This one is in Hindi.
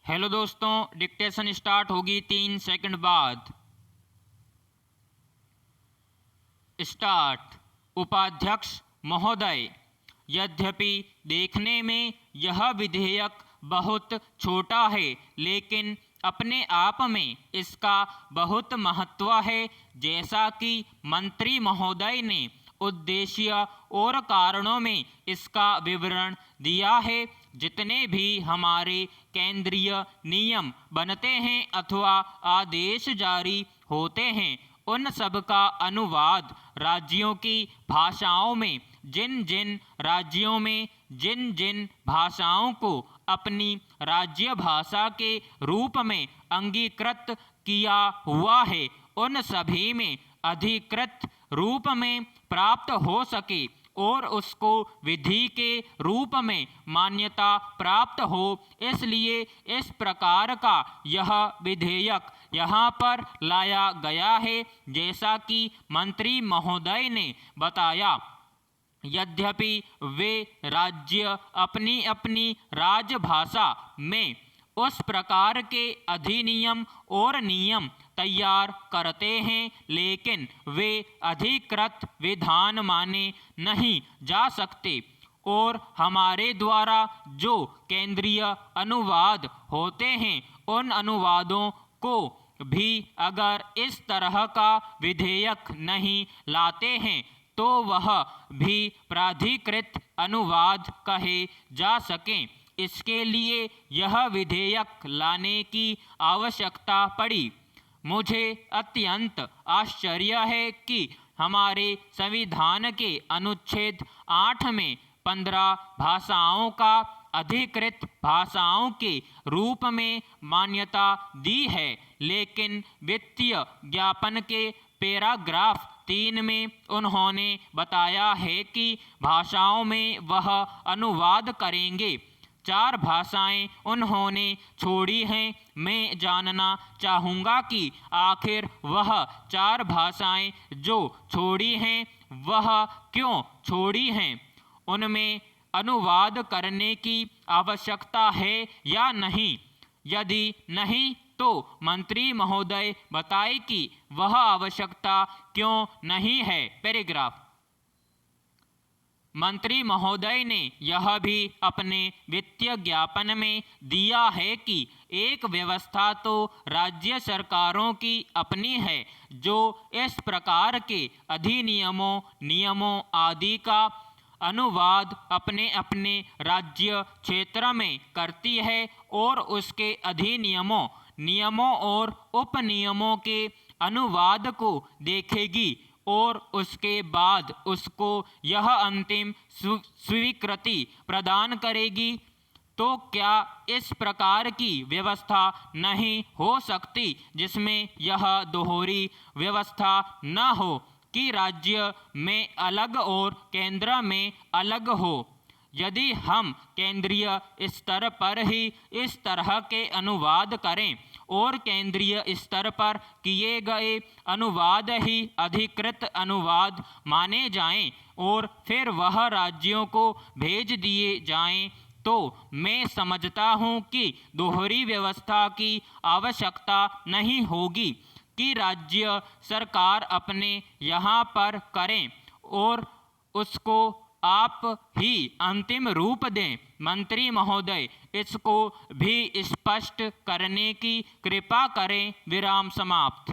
हेलो दोस्तों, डिक्टेशन स्टार्ट होगी 3 सेकंड बाद। स्टार्ट। उपाध्यक्ष महोदय, यद्यपि देखने में यह विधेयक बहुत छोटा है, लेकिन अपने आप में इसका बहुत महत्व है। जैसा कि मंत्री महोदय ने उद्देश्य और कारणों में इसका विवरण दिया है, जितने भी हमारे केंद्रीय नियम बनते हैं अथवा आदेश जारी होते हैं, उन सब का अनुवाद राज्यों की भाषाओं में जिन जिन राज्यों में जिन जिन भाषाओं को अपनी राज्य भाषा के रूप में अंगीकृत किया हुआ है, उन सभी में अधिकृत रूप में प्राप्त हो सके और उसको विधि के रूप में मान्यता प्राप्त हो, इसलिए इस प्रकार का यह विधेयक यहाँ पर लाया गया है। जैसा कि मंत्री महोदय ने बताया, यद्यपि वे राज्य अपनी अपनी राजभाषा में उस प्रकार के अधिनियम और नियम तैयार करते हैं, लेकिन वे अधिकृत विधान माने नहीं जा सकते और हमारे द्वारा जो केंद्रीय अनुवाद होते हैं, उन अनुवादों को भी अगर इस तरह का विधेयक नहीं लाते हैं तो वह भी प्राधिकृत अनुवाद कहे जा सकें। इसके लिए यह विधेयक लाने की आवश्यकता पड़ी। मुझे अत्यंत आश्चर्य है कि हमारे संविधान के अनुच्छेद 8 में 15 भाषाओं का अधिकृत भाषाओं के रूप में मान्यता दी है, लेकिन वित्तीय ज्ञापन के पैराग्राफ 3 में उन्होंने बताया है कि भाषाओं में वह अनुवाद करेंगे। 4 भाषाएं उन्होंने छोड़ी हैं। मैं जानना चाहूँगा कि आखिर वह 4 भाषाएं जो छोड़ी हैं वह क्यों छोड़ी हैं, उनमें अनुवाद करने की आवश्यकता है या नहीं। यदि नहीं तो मंत्री महोदय बताए कि वह आवश्यकता क्यों नहीं है। पैराग्राफ। मंत्री महोदय ने यह भी अपने वित्तीय ज्ञापन में दिया है कि एक व्यवस्था तो राज्य सरकारों की अपनी है, जो इस प्रकार के अधिनियमों नियमों आदि का अनुवाद अपने अपने राज्य क्षेत्र में करती है और उसके अधिनियमों नियमों और उपनियमों के अनुवाद को देखेगी और उसके बाद उसको यह अंतिम स्वीकृति प्रदान करेगी। तो क्या इस प्रकार की व्यवस्था नहीं हो सकती जिसमें यह दोहरी व्यवस्था न हो कि राज्य में अलग और केंद्र में अलग हो? यदि हम केंद्रीय स्तर पर ही इस तरह के अनुवाद करें और केंद्रीय स्तर पर किए गए अनुवाद ही अधिकृत अनुवाद माने जाएं और फिर वह राज्यों को भेज दिए जाएं, तो मैं समझता हूं कि दोहरी व्यवस्था की आवश्यकता नहीं होगी कि राज्य सरकार अपने यहाँ पर करें और उसको आप ही अंतिम रूप दें। मंत्री महोदय, इसको भी स्पष्ट करने की कृपा करें। विराम समाप्त।